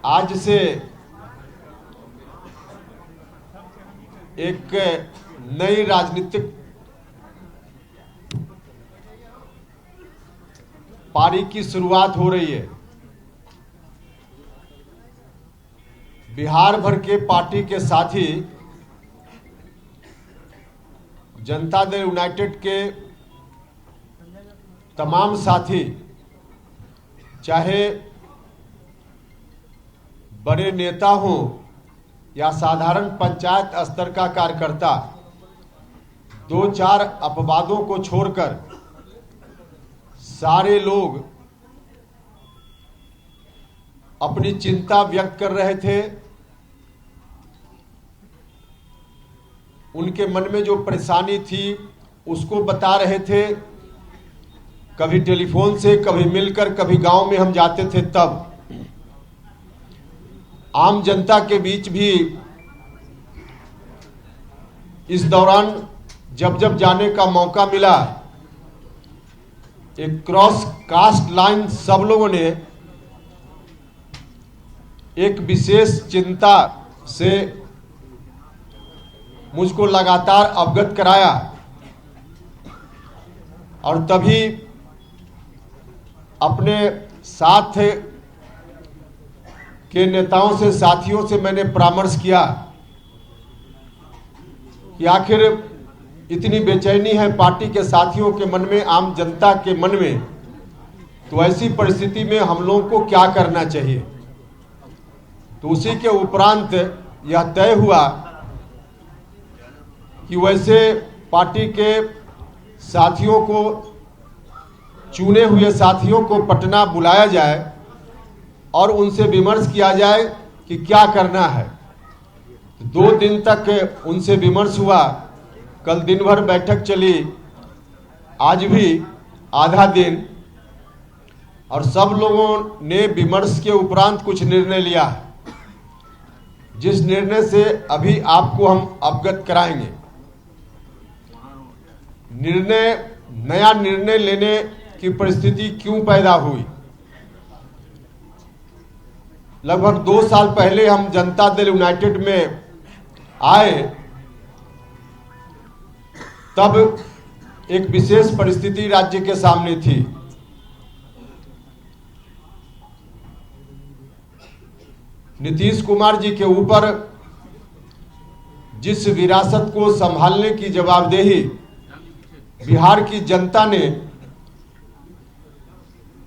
आज से एक नई राजनीतिक पारी की शुरुआत हो रही है। बिहार भर के पार्टी के साथी जनता दल यूनाइटेड के तमाम साथी, चाहे बड़े नेता हों या साधारण पंचायत स्तर का कार्यकर्ता, दो चार अपवादों को छोड़कर सारे लोग अपनी चिंता व्यक्त कर रहे थे। उनके मन में जो परेशानी थी उसको बता रहे थे, कभी टेलीफोन से, कभी मिलकर, कभी गांव में हम जाते थे। तब आम जनता के बीच भी इस दौरान जब जब जाने का मौका मिला, एक क्रॉस कास्ट लाइन सब लोगों ने एक विशेष चिंता से मुझको लगातार अवगत कराया। और तभी अपने साथ के नेताओं से, साथियों से मैंने परामर्श किया कि आखिर इतनी बेचैनी है पार्टी के साथियों के मन में, आम जनता के मन में, तो ऐसी परिस्थिति में हम लोगों को क्या करना चाहिए। तो उसी के उपरांत यह तय हुआ कि वैसे पार्टी के साथियों को, चुने हुए साथियों को पटना बुलाया जाए और उनसे विमर्श किया जाए कि क्या करना है। 2 दिन तक उनसे विमर्श हुआ। कल दिन भर बैठक चली, आज भी आधा दिन, और सब लोगों ने विमर्श के उपरांत कुछ निर्णय लिया, जिस निर्णय से अभी आपको हम अवगत कराएंगे। नया निर्णय लेने की परिस्थिति क्यों पैदा हुई। लगभग 2 साल पहले हम जनता दल यूनाइटेड में आए, तब एक विशेष परिस्थिति राज्य के सामने थी। नीतीश कुमार जी के ऊपर जिस विरासत को संभालने की जवाबदेही बिहार की जनता ने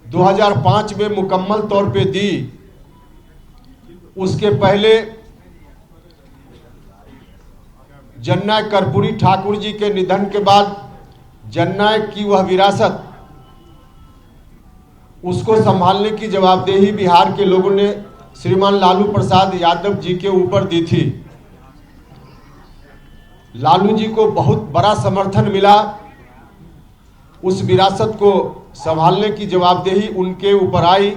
2005 में मुकम्मल तौर पे दी, उसके पहले जननायक कर्पूरी ठाकुर जी के निधन के बाद जननायक की वह विरासत, उसको संभालने की जवाबदेही बिहार के लोगों ने श्रीमान लालू प्रसाद यादव जी के ऊपर दी थी। लालू जी को बहुत बड़ा समर्थन मिला। उस विरासत को संभालने की जवाबदेही उनके ऊपर आई।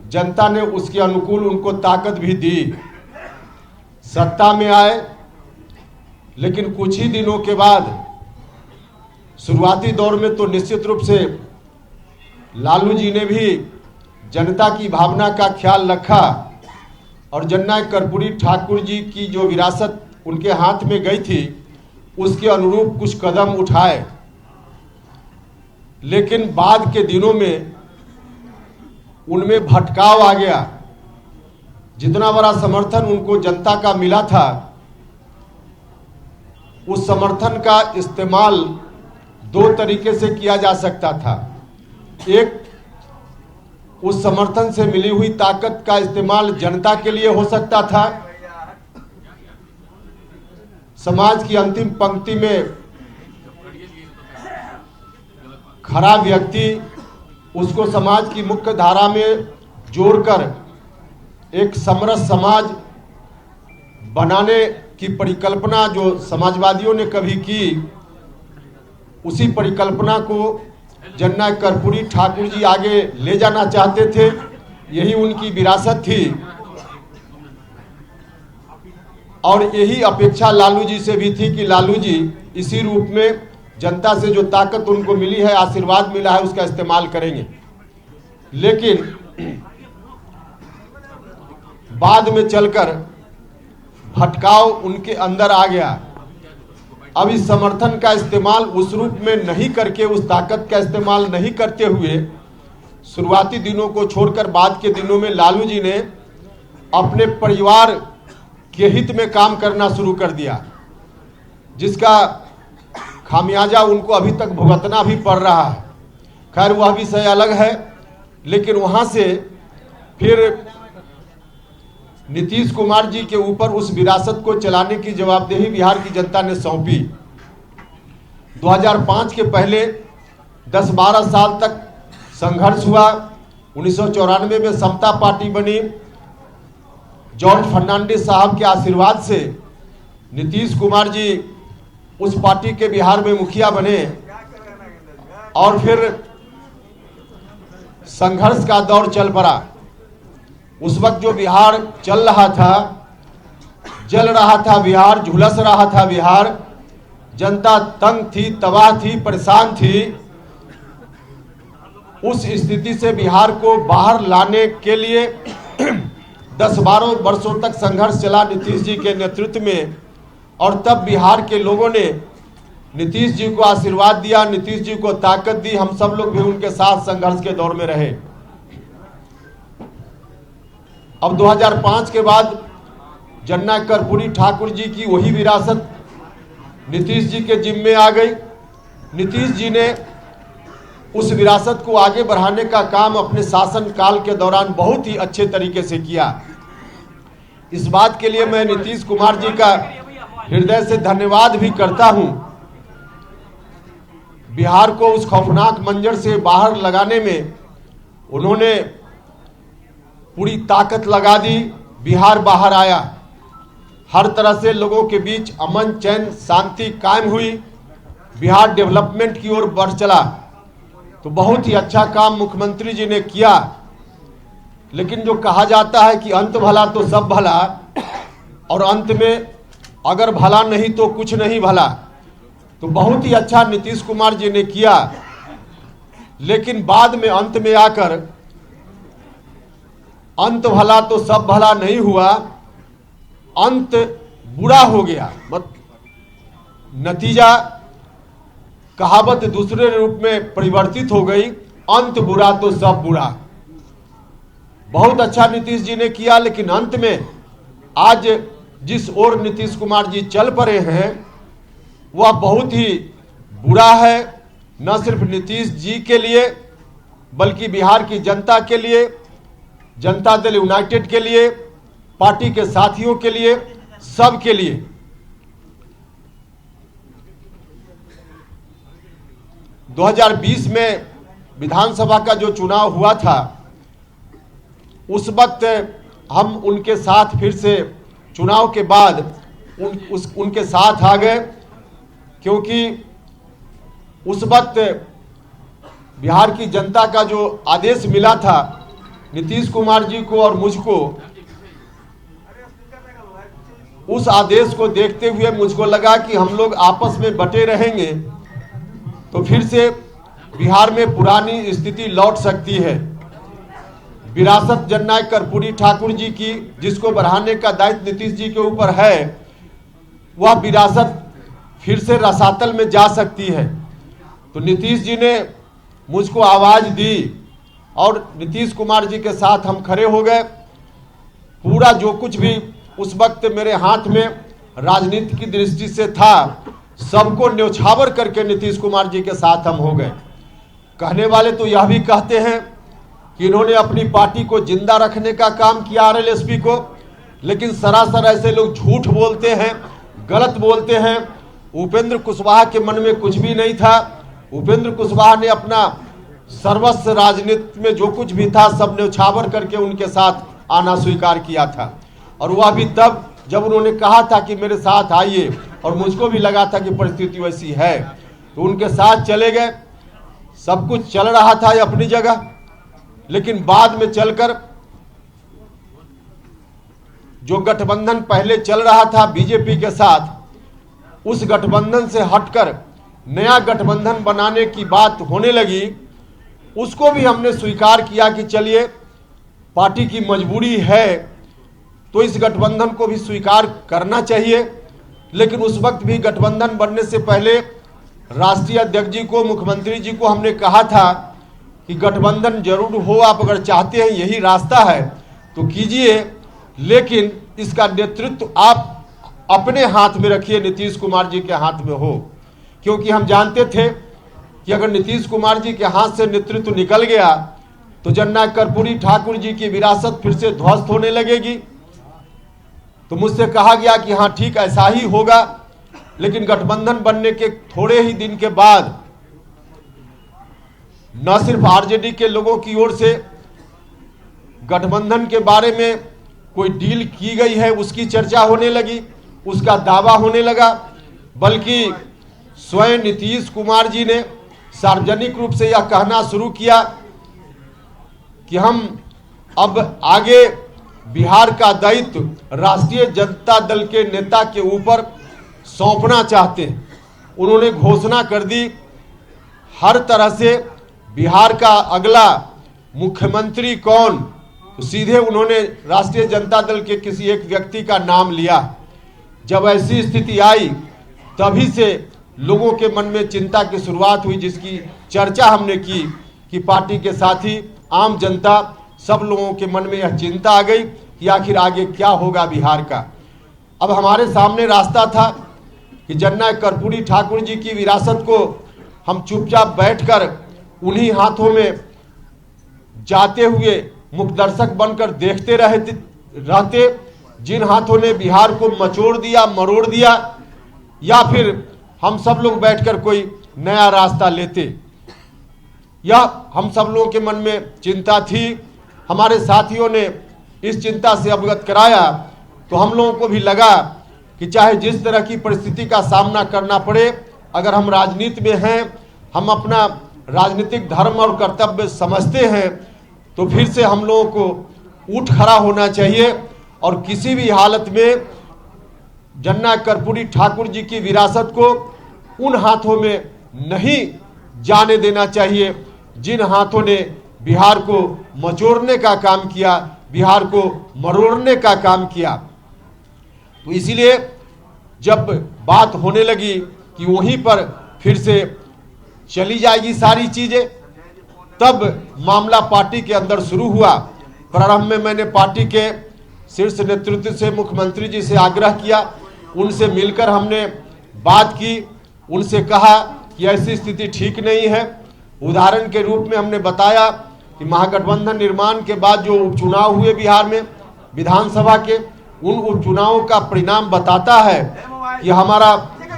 जनता ने उसके अनुकूल उनको ताकत भी दी, सत्ता में आए। लेकिन कुछ ही दिनों के बाद, शुरुआती दौर में तो निश्चित रूप से लालू जी ने भी जनता की भावना का ख्याल रखा और जननायक कर्पूरी ठाकुर जी की जो विरासत उनके हाथ में गई थी, उसके अनुरूप कुछ कदम उठाए। लेकिन बाद के दिनों में उनमें भटकाव आ गया। जितना बड़ा समर्थन उनको जनता का मिला था, उस समर्थन का इस्तेमाल 2 तरीके से किया जा सकता था। एक, उस समर्थन से मिली हुई ताकत का इस्तेमाल जनता के लिए हो सकता था। समाज की अंतिम पंक्ति में खड़ा व्यक्ति, उसको समाज की मुख्य धारा में जोड़कर एक समरस समाज बनाने की परिकल्पना जो समाजवादियों ने कभी की, उसी परिकल्पना को जननायक कर्पूरी ठाकुर जी आगे ले जाना चाहते थे। यही उनकी विरासत थी और यही अपेक्षा लालू जी से भी थी कि लालू जी इसी रूप में जनता से जो ताकत उनको मिली है, आशीर्वाद मिला है, उसका इस्तेमाल करेंगे। लेकिन बाद में चलकर भटकाव उनके अंदर आ गया। अब इस समर्थन का इस्तेमाल उस रूप में नहीं करके, उस ताकत का इस्तेमाल नहीं करते हुए शुरुआती दिनों को छोड़कर बाद के दिनों में लालू जी ने अपने परिवार के हित में काम करना शुरू कर दिया, जिसका खामियाजा उनको अभी तक भुगतना भी पड़ रहा है। खैर वह विषय अलग है, लेकिन वहां से फिर नीतीश कुमार जी के ऊपर उस विरासत को चलाने की जवाबदेही बिहार की जनता ने सौंपी। 2005 के पहले 10-12 साल तक संघर्ष हुआ। 1994 में समता पार्टी बनी। जॉर्ज फर्नांडिस साहब के आशीर्वाद से नीतीश कुमार जी उस पार्टी के बिहार में मुखिया बने और फिर संघर्ष का दौर चल पड़ा। उस वक्त जो बिहार चल रहा था, जल रहा था बिहार, झुलस रहा था बिहार, जनता तंग थी, तबाह थी, परेशान थी। उस स्थिति से बिहार को बाहर लाने के लिए 10-12 वर्षों तक संघर्ष चला नीतीश जी के नेतृत्व में, और तब बिहार के लोगों ने नीतीश जी को आशीर्वाद दिया, नीतीश जी को ताकत दी। हम सब लोग भी उनके साथ संघर्ष के दौर में रहे। अब 2005 के बाद जननायक कर्पूरी ठाकुर जी की वही विरासत नीतीश जी के जिम्मे आ गई। नीतीश जी ने उस विरासत को आगे बढ़ाने का काम अपने शासन काल के दौरान बहुत ही अच्छे तरीके से किया। इस बात के लिए मैं नीतीश कुमार जी का हृदय से धन्यवाद भी करता हूं। बिहार को उस खौफनाक मंजर से बाहर लगाने में उन्होंने पूरी ताकत लगा दी। बिहार बाहर आया, हर तरह से लोगों के बीच अमन चैन शांति कायम हुई, बिहार डेवलपमेंट की ओर बढ़ चला। तो बहुत ही अच्छा काम मुख्यमंत्री जी ने किया। लेकिन जो कहा जाता है कि अंत भला तो सब भला, और अंत में अगर भला नहीं तो कुछ नहीं भला, तो बहुत ही अच्छा नीतीश कुमार जी ने किया। लेकिन बाद में अंत में आकर अंत भला तो सब भला नहीं हुआ, अंत बुरा हो गया। नतीजा कहावत दूसरे रूप में परिवर्तित हो गई, अंत बुरा तो सब बुरा। बहुत अच्छा नीतीश जी ने किया, लेकिन अंत में आज जिस ओर नीतीश कुमार जी चल पड़े हैं वह बहुत ही बुरा है। न सिर्फ नीतीश जी के लिए बल्कि बिहार की जनता के लिए, जनता दल यूनाइटेड के लिए, पार्टी के साथियों के लिए, सब के लिए। – 2020 में विधानसभा का जो चुनाव हुआ था, उस वक्त हम उनके साथ फिर से चुनाव के बाद उनके साथ आ गए, क्योंकि उस वक्त बिहार की जनता का जो आदेश मिला था नीतीश कुमार जी को और मुझको, उस आदेश को देखते हुए मुझको लगा कि हम लोग आपस में बटे रहेंगे तो फिर से बिहार में पुरानी स्थिति लौट सकती है। विरासत जननायक कर्पूरी ठाकुर जी की, जिसको बढ़ाने का दायित्व नीतीश जी के ऊपर है, वह विरासत फिर से रसातल में जा सकती है। तो नीतीश जी ने मुझको आवाज दी और नीतीश कुमार जी के साथ हम खड़े हो गए। पूरा जो कुछ भी उस वक्त मेरे हाथ में राजनीति की दृष्टि से था, सबको न्यौछावर करके नीतीश कुमार जी के साथ हम हो गए। कहने वाले तो यह भी कहते हैं कि इन्होंने अपनी पार्टी को जिंदा रखने का काम किया आरएलएसपी को, लेकिन सरासर ऐसे लोग झूठ बोलते हैं, गलत बोलते हैं। उपेंद्र कुशवाहा के मन में कुछ भी नहीं था। उपेंद्र कुशवाहा ने अपना सर्वस्व राजनीति में जो कुछ भी था सब न्यौछावर करके उनके साथ आना स्वीकार किया था, और वह भी तब जब उन्होंने कहा था कि मेरे साथ आइए, और मुझको भी लगा था कि परिस्थिति वैसी है, तो उनके साथ चले गए। सब कुछ चल रहा था अपनी जगह, लेकिन बाद में चलकर जो गठबंधन पहले चल रहा था बीजेपी के साथ, उस गठबंधन से हटकर नया गठबंधन बनाने की बात होने लगी। उसको भी हमने स्वीकार किया कि चलिए पार्टी की मजबूरी है तो इस गठबंधन को भी स्वीकार करना चाहिए। लेकिन उस वक्त भी गठबंधन बनने से पहले राष्ट्रीय अध्यक्ष जी को, मुख्यमंत्री जी को हमने कहा था कि गठबंधन जरूर हो, आप अगर चाहते हैं यही रास्ता है तो कीजिए, लेकिन इसका नेतृत्व आप अपने हाथ में रखिए, नीतीश कुमार जी के हाथ में हो। क्योंकि हम जानते थे कि अगर नीतीश कुमार जी के हाथ से नेतृत्व निकल गया तो जननायक कर्पूरी ठाकुर जी की विरासत फिर से ध्वस्त होने लगेगी। तो मुझसे कहा गया कि हाँ ठीक ऐसा ही होगा। लेकिन गठबंधन बनने के थोड़े ही दिन के बाद न सिर्फ आरजेडी के लोगों की ओर से गठबंधन के बारे में कोई डील की गई है उसकी चर्चा होने लगी, उसका दावा होने लगा, बल्कि स्वयं नीतीश कुमार जी ने सार्वजनिक रूप से यह कहना शुरू किया कि हम अब आगे बिहार का दायित्व राष्ट्रीय जनता दल के नेता के ऊपर सौंपना चाहते हैं। उन्होंने घोषणा कर दी, हर तरह से बिहार का अगला मुख्यमंत्री कौन, तो सीधे उन्होंने राष्ट्रीय जनता दल के किसी एक व्यक्ति का नाम लिया। जब ऐसी स्थिति आई तभी से लोगों के मन में चिंता की शुरुआत हुई, जिसकी चर्चा हमने की कि पार्टी के साथी, आम जनता, सब लोगों के मन में यह चिंता आ गई कि आखिर आगे क्या होगा बिहार का। अब हमारे सामने रास्ता था कि जननायक कर्पूरी ठाकुर जी की विरासत को हम चुपचाप बैठकर उन्हीं हाथों में जाते हुए मुखदर्शक बनकर देखते रहते जिन हाथों ने बिहार को मचोड़ दिया, मरोड़ दिया, या फिर हम सब लोग बैठकर कोई नया रास्ता लेते। यह हम सब लोगों के मन में चिंता थी। हमारे साथियों ने इस चिंता से अवगत कराया तो हम लोगों को भी लगा कि चाहे जिस तरह की परिस्थिति का सामना करना पड़े, अगर हम राजनीति में हैं, हम अपना राजनीतिक धर्म और कर्तव्य समझते हैं, तो फिर से हम लोगों को उठ खड़ा होना चाहिए और किसी भी हालत में जननायक कर्पूरी ठाकुर जी की विरासत को उन हाथों में नहीं जाने देना चाहिए जिन हाथों ने बिहार को मचोड़ने का काम किया, बिहार को मरोड़ने का काम किया। तो इसीलिए जब बात होने लगी कि वहीं पर फिर से चली जाएगी सारी चीजें, तब मामला पार्टी के अंदर शुरू हुआ। प्रारंभ में मैंने पार्टी के शीर्ष नेतृत्व से, मुख्यमंत्री जी से आग्रह किया, उनसे मिलकर हमने बात की, उनसे कहा कि ऐसी स्थिति ठीक नहीं है। उदाहरण के रूप में हमने बताया कि महागठबंधन निर्माण के बाद जो उपचुनाव हुए बिहार में विधानसभा के, उन उपचुनावों का परिणाम बताता है कि हमारा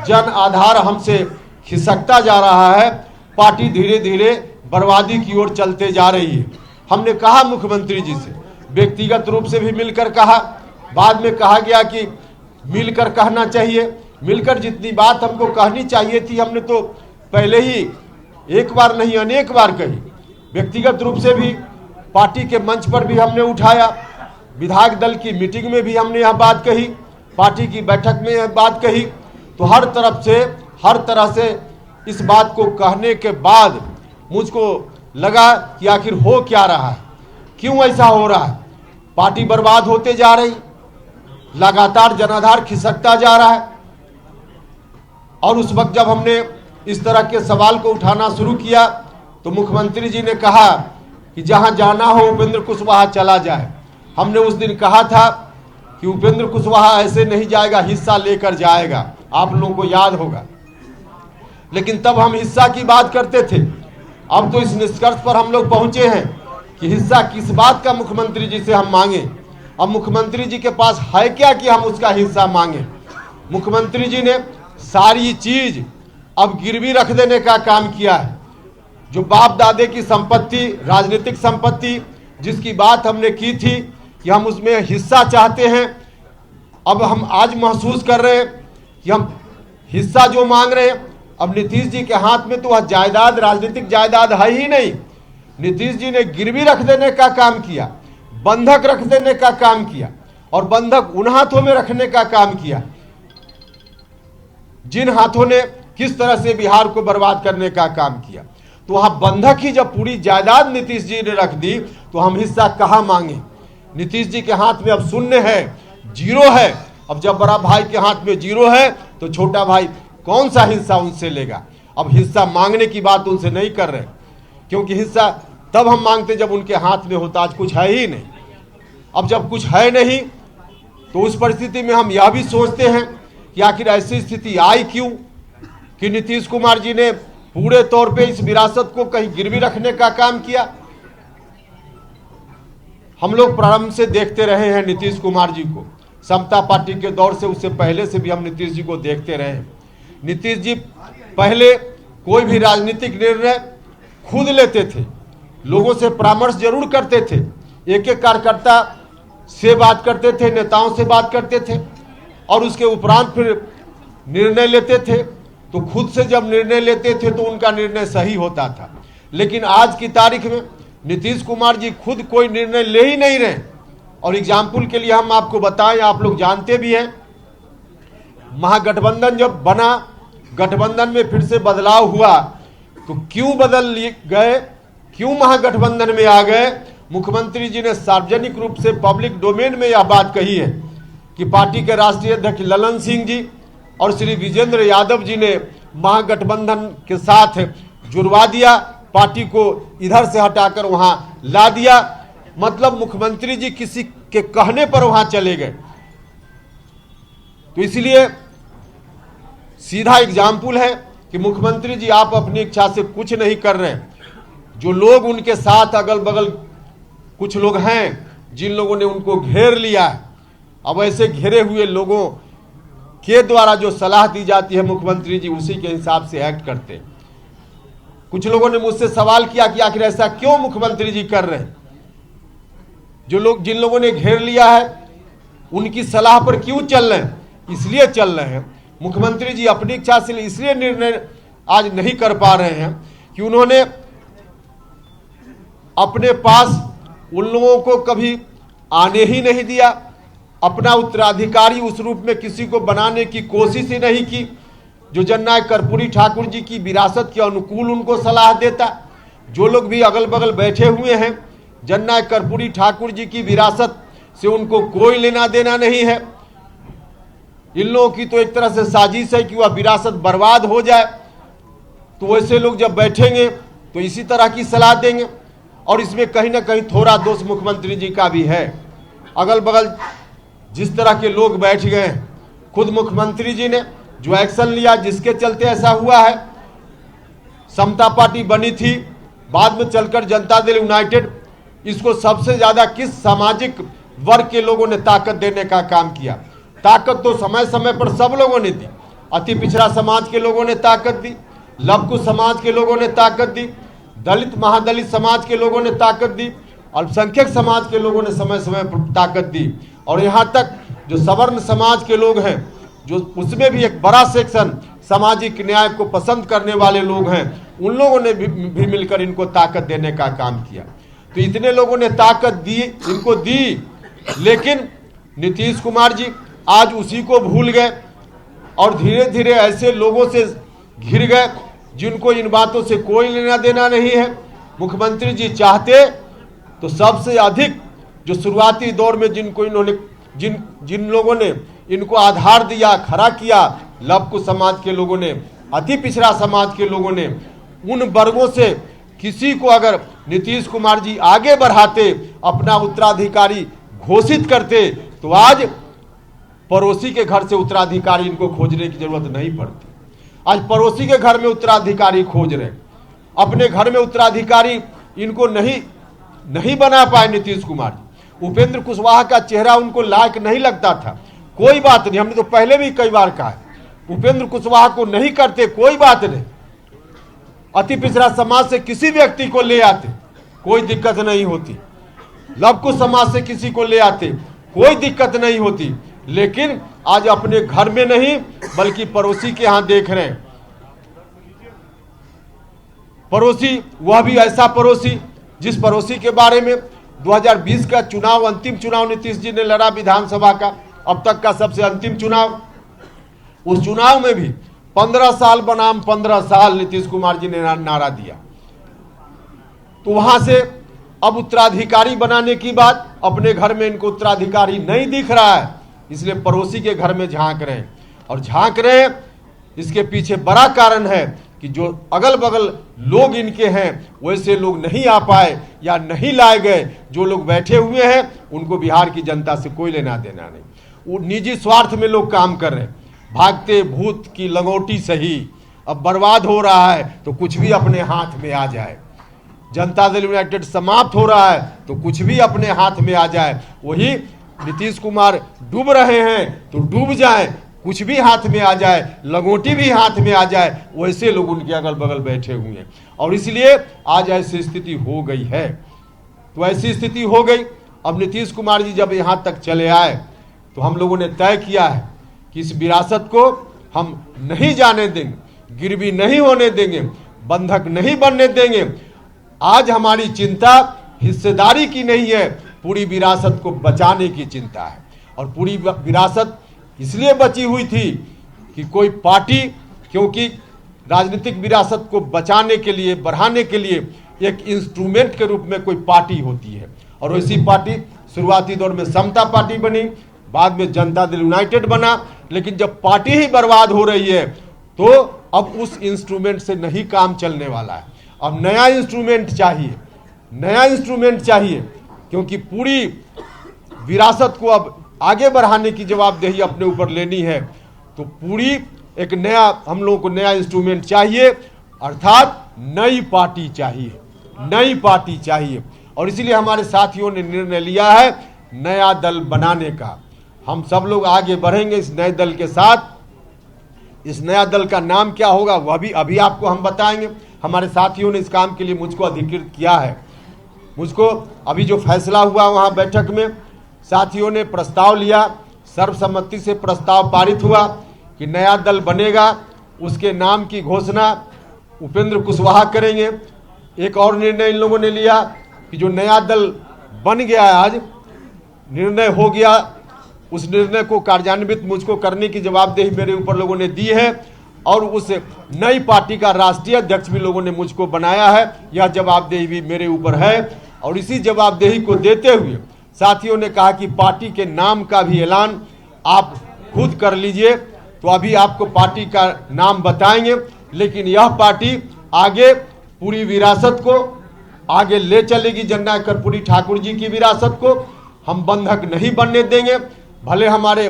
जन आधार हमसे खिसकता जा रहा है, पार्टी धीरे धीरे बर्बादी की ओर चलते जा रही है। हमने कहा मुख्यमंत्री जी से, व्यक्तिगत रूप से भी मिलकर कहा, बाद में कहा गया कि मिलकर कहना चाहिए। मिलकर जितनी बात हमको कहनी चाहिए थी हमने तो पहले ही एक बार नहीं अनेक बार कही। व्यक्तिगत रूप से भी पार्टी के मंच पर भी हमने उठाया, विधायक दल की मीटिंग में भी हमने यह बात कही, पार्टी की बैठक में यह बात कही। तो हर तरफ से, हर तरह से इस बात को कहने के बाद मुझको लगा कि आखिर हो क्या रहा है, क्यों ऐसा हो रहा है। पार्टी बर्बाद होते जा रही, लगातार जनाधार खिसकता जा रहा है। और उस वक्त जब हमने इस तरह के सवाल को उठाना शुरू किया तो मुख्यमंत्री जी ने कहा कि जहां जाना हो उपेंद्र कुशवाहा चला जाए। हमने उस दिन कहा था कि उपेंद्र कुशवाहा ऐसे नहीं जाएगा, हिस्सा लेकर जाएगा, आप लोगों को याद होगा। लेकिन तब हम हिस्सा की बात करते थे। अब तो इस निष्कर्ष पर हम लोग पहुंचे हैं कि हिस्सा किस बात का मुख्यमंत्री जी से हम मांगे। अब मुख्यमंत्री जी के पास है क्या कि हम उसका हिस्सा मांगे। मुख्यमंत्री जी ने सारी चीज अब गिरवी रख देने का काम किया है। जो बाप दादे की संपत्ति, राजनीतिक संपत्ति, जिसकी बात हमने की थी कि हम उसमें हिस्सा चाहते हैं, अब हम आज महसूस कर रहे हैं कि हम हिस्सा जो मांग रहे हैं, अब नीतीश जी के हाथ में तो वह जायदाद, राजनीतिक जायदाद है ही नहीं। नीतीश जी ने गिरवी रख देने का काम किया, बंधक रख देने का काम किया, और बंधक उन हाथों में रखने का काम किया जिन हाथों ने किस तरह से बिहार को बर्बाद करने का काम किया। तो वहां बंधक ही जब पूरी जायदाद नीतीश जी ने रख दी तो हम हिस्सा कहां मांगे। नीतीश जी के हाथ में अब शून्य है, जीरो है। अब जब बड़ा भाई के हाथ में जीरो है तो छोटा भाई कौन सा हिस्सा उनसे लेगा। अब हिस्सा मांगने की बात उनसे नहीं कर रहे, क्योंकि हिस्सा तब हम मांगते जब उनके हाथ में होता। आज कुछ है ही नहीं। अब जब कुछ है नहीं तो उस परिस्थिति में हम यह भी सोचते हैं कि आखिर ऐसी स्थिति आई क्यों कि नीतीश कुमार जी ने पूरे तौर पे इस विरासत को कहीं गिरवी रखने का काम किया। हम लोग प्रारंभ से देखते रहे हैं नीतीश कुमार जी को, समता पार्टी के दौर से, उससे पहले से भी हम नीतीश जी को देखते रहे हैं। नीतीश जी पहले कोई भी राजनीतिक निर्णय खुद लेते थे, लोगों से परामर्श जरूर करते थे, एक एक कार्यकर्ता से बात करते थे, नेताओं से बात करते थे और उसके उपरांत फिर निर्णय लेते थे। तो खुद से जब निर्णय लेते थे तो उनका निर्णय सही होता था। लेकिन आज की तारीख में नीतीश कुमार जी खुद कोई निर्णय ले ही नहीं रहे। और एग्जाम्पल के लिए हम आपको बताएं, आप लोग जानते भी हैं, महागठबंधन जब बना, गठबंधन में फिर से बदलाव हुआ तो क्यों बदल गए, क्यों महागठबंधन में आ गए। मुख्यमंत्री जी ने सार्वजनिक रूप से पब्लिक डोमेन में यह बात कही है कि पार्टी के राष्ट्रीय अध्यक्ष ललन सिंह जी और श्री विजेंद्र यादव जी ने महागठबंधन के साथ जुड़वा दिया, पार्टी को इधर से हटाकर वहां ला दिया। मतलब मुख्यमंत्री जी किसी के कहने पर वहां चले गए। तो इसलिए सीधा एग्जाम्पल है कि मुख्यमंत्री जी आप अपनी इच्छा से कुछ नहीं कर रहे। जो लोग उनके साथ अगल बगल कुछ लोग हैं जिन लोगों ने उनको घेर लिया है, अब ऐसे घेरे हुए लोगों के द्वारा जो सलाह दी जाती है मुख्यमंत्री जी उसी के हिसाब से एक्ट करते हैं। कुछ लोगों ने मुझसे सवाल किया कि आखिर ऐसा क्यों मुख्यमंत्री जी कर रहे हैं। जो लोग जिन लोगों ने घेर लिया है उनकी सलाह पर क्यों चल रहे हैं, इसलिए चल रहे हैं। मुख्यमंत्री जी अपनी इच्छा से इसलिए निर्णय आज नहीं कर पा रहे हैं कि उन्होंने अपने पास उन लोगों को कभी आने ही नहीं दिया, अपना उत्तराधिकारी उस रूप में किसी को बनाने की कोशिश ही नहीं की जो जननायक कर्पूरी ठाकुर जी की विरासत के अनुकूल उनको सलाह देता। जो लोग भी अगल बगल बैठे हुए हैं, जननायक कर्पूरी ठाकुर जी की विरासत से उनको कोई लेना देना नहीं है। इन लोगों की तो एक तरह से साजिश है कि वह विरासत बर्बाद हो जाए। तो वैसे लोग जब बैठेंगे तो इसी तरह की सलाह देंगे और इसमें कहीं ना कहीं थोड़ा दोष मुख्यमंत्री जी का भी है। अगल बगल जिस तरह के लोग बैठ गए, खुद मुख्यमंत्री जी ने जो एक्शन लिया जिसके चलते ऐसा हुआ है। समता पार्टी बनी थी, बाद में चलकर जनता दल यूनाइटेड, इसको सबसे ज्यादा किस सामाजिक वर्ग के लोगों ने ताकत देने का काम किया। ताकत तो समय समय पर सब लोगों ने दी। अति पिछड़ा समाज के लोगों ने ताकत दी, लघु समाज के लोगों ने ताकत दी, दलित महादलित समाज के लोगों ने ताकत दी, अल्पसंख्यक समाज के लोगों ने समय समय पर ताकत दी और यहाँ तक जो सवर्ण समाज के लोग हैं, जो उसमें भी एक बड़ा सेक्शन सामाजिक न्याय को पसंद करने वाले लोग हैं, उन लोगों ने भी मिलकर इनको ताकत देने का काम किया। तो इतने लोगों ने ताकत दी, इनको दी, लेकिन नीतीश कुमार जी आज उसी को भूल गए और धीरे धीरे ऐसे लोगों से घिर गए जिनको इन बातों से कोई लेना देना नहीं है। मुख्यमंत्री जी चाहते तो सबसे अधिक जो शुरुआती दौर में जिनको इन्होंने जिन लोगों ने इनको आधार दिया, खड़ा किया, लघु समाज के लोगों ने, अति पिछड़ा समाज के लोगों ने, उन वर्गों से किसी को अगर नीतीश कुमार जी आगे बढ़ाते, अपना उत्तराधिकारी घोषित करते, तो आज पड़ोसी के घर से उत्तराधिकारी इनको खोजने की जरूरत नहीं पड़ती। आज पड़ोसी के घर में उत्तराधिकारी खोज रहे, अपने घर में उत्तराधिकारी इनको नहीं बना पाए नीतीश कुमार जी। उपेंद्र कुशवाहा का चेहरा उनको लायक नहीं लगता था, कोई बात नहीं, हमने तो पहले भी कई बार कहा है, उपेंद्र कुशवाहा को नहीं करते कोई बात नहीं, अति पिछड़ा समाज से किसी व्यक्ति को ले आते कोई दिक्कत नहीं होती, लघु समाज से किसी को ले आते कोई दिक्कत नहीं होती, लेकिन आज अपने घर में नहीं बल्कि पड़ोसी के यहां देख रहे हैं। पड़ोसी, वह भी ऐसा पड़ोसी जिस पड़ोसी के बारे में 2020 का चुनाव, अंतिम चुनाव नीतीश जी ने लड़ा विधानसभा का, अब तक का सबसे अंतिम चुनाव, उस चुनाव में भी 15 साल बनाम 15 साल नीतीश कुमार जी ने नारा दिया। तो वहां से अब उत्तराधिकारी बनाने की बात, अपने घर में इनको उत्तराधिकारी नहीं दिख रहा है, इसलिए पड़ोसी के घर में झांक रहे हैं। और झांक रहे हैं, इसके पीछे बड़ा कारण है कि जो अगल बगल लोग इनके हैं वैसे लोग नहीं आ पाए या नहीं लाए गए। जो लोग बैठे हुए हैं उनको बिहार की जनता से कोई लेना देना नहीं, वो निजी स्वार्थ में लोग काम कर रहे हैं। भागते भूत की लंगोटी सही, अब बर्बाद हो रहा है तो कुछ भी अपने हाथ में आ जाए। जनता दल यूनाइटेड समाप्त हो रहा है तो कुछ भी अपने हाथ में आ जाए। वही नीतीश कुमार डूब रहे हैं तो डूब जाएं, कुछ भी हाथ में आ जाए, लंगोटी भी हाथ में आ जाए, वैसे लोग उनके अगल बगल बैठे हुए हैं। और इसलिए आज ऐसी स्थिति हो गई है। तो ऐसी स्थिति हो गई। अब नीतीश कुमार जी जब यहाँ तक चले आए तो हम लोगों ने तय किया है कि इस विरासत को हम नहीं जाने देंगे, गिरवी नहीं होने देंगे, बंधक नहीं बनने देंगे। आज हमारी चिंता हिस्सेदारी की नहीं है, पूरी विरासत को बचाने की चिंता है। और पूरी विरासत इसलिए बची हुई थी कि कोई पार्टी, क्योंकि राजनीतिक विरासत को बचाने के लिए, बढ़ाने के लिए एक इंस्ट्रूमेंट के रूप में कोई पार्टी होती है। और वैसी पार्टी शुरुआती दौर में समता पार्टी बनी, बाद में जनता दल यूनाइटेड बना। लेकिन जब पार्टी ही बर्बाद हो रही है तो अब उस इंस्ट्रूमेंट से नहीं काम चलने वाला है। अब नया इंस्ट्रूमेंट चाहिए, नया इंस्ट्रूमेंट चाहिए, क्योंकि पूरी विरासत को अब आगे बढ़ाने की जवाबदेही अपने ऊपर लेनी है। तो पूरी एक नया, हम लोगों को नया इंस्ट्रूमेंट चाहिए, अर्थात नई पार्टी चाहिए, नई पार्टी चाहिए। और इसीलिए हमारे साथियों ने निर्णय लिया है नया दल बनाने का। हम सब लोग आगे बढ़ेंगे इस नए दल के साथ। इस नया दल का नाम क्या होगा वह भी अभी आपको हम बताएंगे। हमारे साथियों ने इस काम के लिए मुझको अधिकृत किया है। मुझको अभी जो फैसला हुआ वहाँ बैठक में साथियों ने प्रस्ताव लिया, सर्वसम्मति से प्रस्ताव पारित हुआ कि नया दल बनेगा। उसके नाम की घोषणा उपेंद्र कुशवाहा करेंगे। एक और निर्णय इन लोगों ने लिया कि जो नया दल बन गया है, आज निर्णय हो गया, उस निर्णय को कार्यान्वित मुझको करने की जवाबदेही मेरे ऊपर लोगों ने दी है। और उस नई पार्टी का राष्ट्रीय अध्यक्ष भी लोगों ने मुझको बनाया है। यह जवाबदेही भी मेरे ऊपर है। और इसी जवाबदेही को देते हुए साथियों ने कहा कि पार्टी के नाम का भी ऐलान आप खुद कर लीजिए। तो अभी आपको पार्टी का नाम बताएंगे, लेकिन यह पार्टी आगे पूरी विरासत को आगे ले चलेगी। जननायक कर्पूरी ठाकुर जी की विरासत को हम बंधक नहीं बनने देंगे। भले हमारे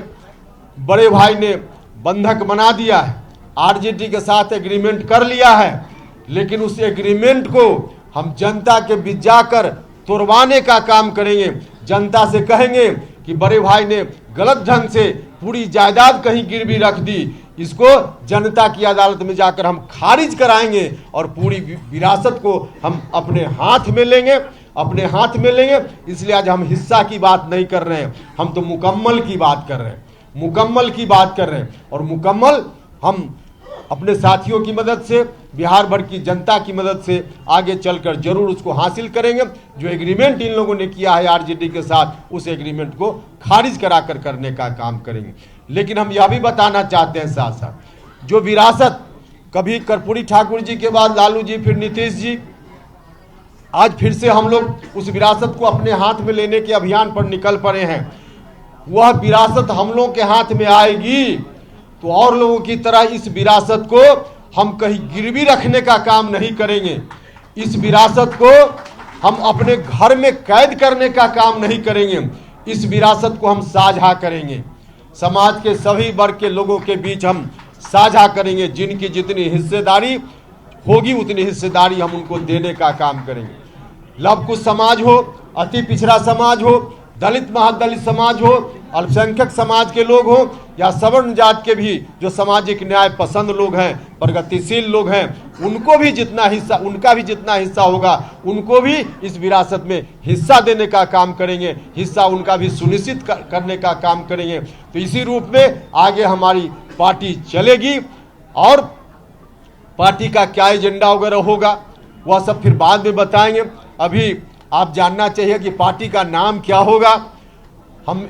बड़े भाई ने बंधक बना दिया है, आरजेडी के साथ एग्रीमेंट कर लिया है, लेकिन उस एग्रीमेंट को हम जनता के बीच जाकर तोड़वाने का काम करेंगे। जनता से कहेंगे कि बड़े भाई ने गलत ढंग से पूरी जायदाद कहीं गिरवी रख दी, इसको जनता की अदालत में जाकर हम खारिज कराएंगे और पूरी विरासत को हम अपने हाथ में लेंगे, अपने हाथ में लेंगे। इसलिए आज हम हिस्सा की बात नहीं कर रहे हैं, हम तो मुकम्मल की बात कर रहे हैं, मुकम्मल की बात कर रहे हैं। और मुकम्मल हम अपने साथियों की मदद से, बिहार भर की जनता की मदद से आगे चलकर जरूर उसको हासिल करेंगे। जो एग्रीमेंट इन लोगों ने किया है आरजेडी के साथ, उस एग्रीमेंट को खारिज कराकर करने का काम करेंगे। लेकिन हम यह भी बताना चाहते हैं साथ साथ, जो विरासत कभी कर्पूरी ठाकुर जी के बाद लालू जी, फिर नीतीश जी, आज फिर से हम लोग उस विरासत को अपने हाथ में लेने के अभियान पर निकल पड़े हैं। वह विरासत हम लोगों के हाथ में आएगी तो और लोगों की तरह इस विरासत को हम कहीं गिरवी रखने का काम नहीं करेंगे। इस विरासत को हम अपने घर में कैद करने का काम नहीं करेंगे। इस विरासत को हम साझा करेंगे, समाज के सभी वर्ग के लोगों के बीच हम साझा करेंगे। जिनकी जितनी हिस्सेदारी होगी उतनी हिस्सेदारी हम उनको देने का काम करेंगे। लव कुश समाज हो, अति पिछड़ा समाज हो, दलित महादलित समाज हो, अल्पसंख्यक समाज के लोग हो, या सवर्ण जात के भी जो सामाजिक न्याय पसंद लोग हैं, प्रगतिशील लोग हैं, उनको भी जितना हिस्सा, उनका भी जितना हिस्सा होगा, उनको भी इस विरासत में हिस्सा देने का काम करेंगे, हिस्सा उनका भी सुनिश्चित करने का काम करेंगे। तो इसी रूप में आगे हमारी पार्टी चलेगी। और पार्टी का क्या एजेंडा वगैरह होगा वह सब फिर बाद में बताएंगे। अभी आप जानना चाहिए कि पार्टी का नाम क्या होगा। हम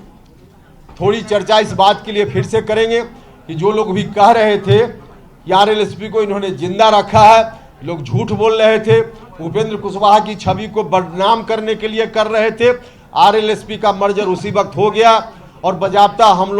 थोड़ी चर्चा इस बात के लिए फिर से करेंगे कि जो लोग भी कह रहे थे कि आरएलएसपी को इन्होंने जिंदा रखा है, लोग झूठ बोल रहे थे, उपेंद्र कुशवाहा की छवि को बदनाम करने के लिए कर रहे थे, आरएलएसपी का मर्जर उसी वक्त हो गया और बाजाबता हम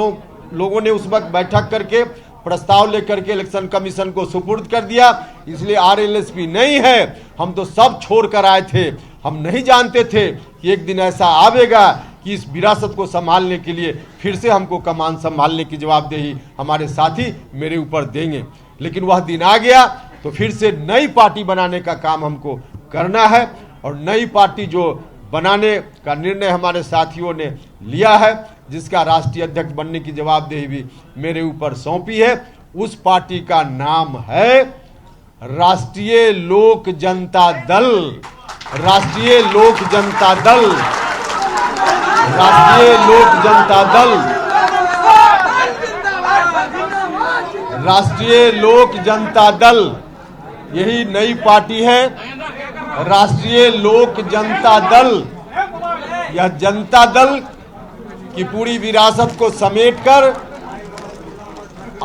लोगों ने उस वक्त बैठक करके प्रस्ताव लेकर के इलेक्शन कमीशन को सुपुर्द कर दिया। इसलिए आरएलएसपी नहीं है, हम तो सब छोड़ कर आए थे। हम नहीं जानते थे कि एक दिन ऐसा आवेगा कि इस विरासत को संभालने के लिए फिर से हमको कमान संभालने की जवाबदेही हमारे साथी मेरे ऊपर देंगे। लेकिन वह दिन आ गया तो फिर से नई पार्टी बनाने का काम हमको करना है और नई पार्टी जो बनाने का निर्णय हमारे साथियों ने लिया है, जिसका राष्ट्रीय अध्यक्ष बनने की जवाबदेही भी मेरे ऊपर सौंपी है, उस पार्टी का नाम है राष्ट्रीय लोक जनता दल। राष्ट्रीय लोक जनता दल, राष्ट्रीय लोक जनता दल, राष्ट्रीय लोक जनता दल, यही नई पार्टी है। राष्ट्रीय लोक जनता दल, यह जनता दल की पूरी विरासत को समेटकर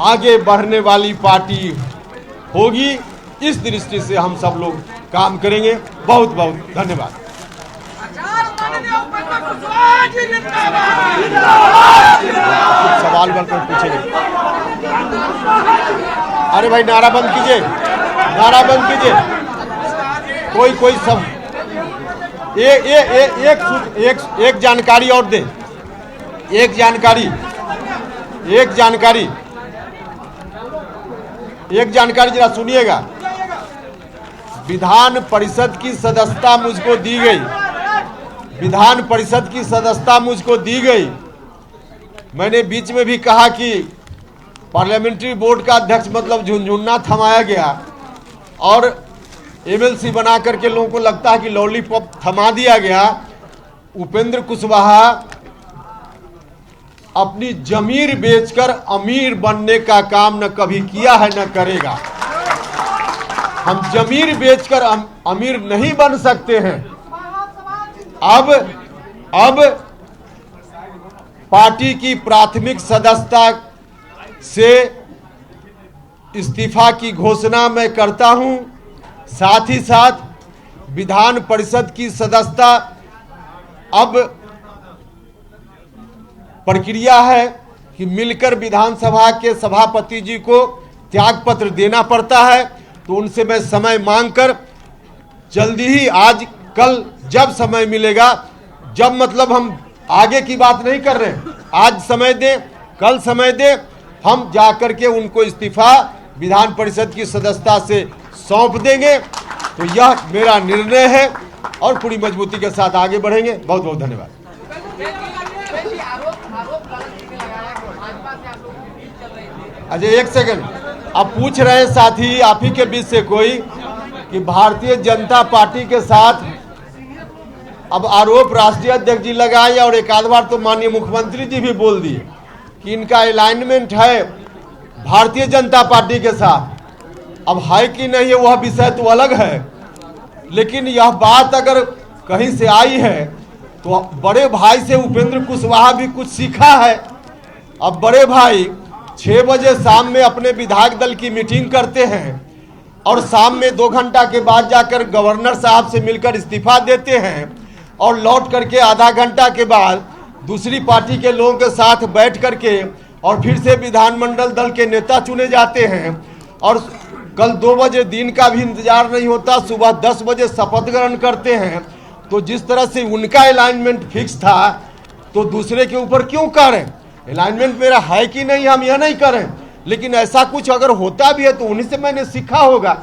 आगे बढ़ने वाली पार्टी होगी। इस दृष्टि से हम सब लोग काम करेंगे। बहुत बहुत धन्यवाद। सवाल पर पूछेंगे। अरे भाई नारा बंद कीजिए, नारा बंद कीजिए। कोई सब एक जानकारी और दे। एक जानकारी जरा सुनिएगा। विधान परिषद की सदस्यता मुझको दी गई, विधान परिषद की सदस्यता मुझको दी गई। मैंने बीच में भी कहा कि पार्लियामेंट्री बोर्ड का अध्यक्ष मतलब झुनझुना थमाया गया और एमएलसी बना करके लोगों को लगता है कि लॉलीपॉप थमा दिया गया। उपेंद्र कुशवाहा अपनी जमीर बेचकर अमीर बनने का काम न कभी किया है न करेगा। हम जमीर बेचकर अमीर नहीं बन सकते हैं। अब पार्टी की प्राथमिक सदस्यता से इस्तीफा की घोषणा मैं करता हूं। साथ ही साथ विधान परिषद की सदस्यता अब प्रक्रिया है कि मिलकर विधानसभा के सभापति जी को त्याग पत्र देना पड़ता है। तो उनसे मैं समय मांगकर जल्दी ही, आज कल जब समय मिलेगा, जब मतलब हम आगे की बात नहीं कर रहे हैं, आज समय दे, कल समय दे, हम जाकर के उनको इस्तीफा विधान परिषद की सदस्यता से सौंप देंगे। तो यह मेरा निर्णय है और पूरी मजबूती के साथ आगे बढ़ेंगे। बहुत बहुत धन्यवाद। अजय एक सेकंड, अब पूछ रहे हैं साथी आप ही के बीच से कोई कि भारतीय जनता पार्टी के साथ अब आरोप राष्ट्रीय अध्यक्ष जी लगाए और एक आध बार तो माननीय मुख्यमंत्री जी भी बोल दिए कि इनका अलाइनमेंट है भारतीय जनता पार्टी के साथ। अब है कि नहीं है वह विषय तो अलग है, लेकिन यह बात अगर कहीं से आई है तो बड़े भाई से उपेंद्र कुशवाहा भी कुछ सीखा है। अब बड़े भाई 6 बजे शाम में अपने विधायक दल की मीटिंग करते हैं और शाम में 2 घंटा के बाद जाकर गवर्नर साहब से मिलकर इस्तीफा देते हैं और लौट करके आधा घंटा के बाद दूसरी पार्टी के लोगों के साथ बैठ करके और फिर से विधानमंडल दल के नेता चुने जाते हैं। और कल 2 बजे दिन का भी इंतजार नहीं होता, सुबह 10 बजे शपथ ग्रहण करते हैं। तो जिस तरह से उनका अलाइनमेंट फिक्स था तो दूसरे के ऊपर क्यों करें? अलाइनमेंट मेरा है कि नहीं हम यह नहीं करें, लेकिन ऐसा कुछ अगर होता भी है तो उन्हीं से मैंने सीखा होगा।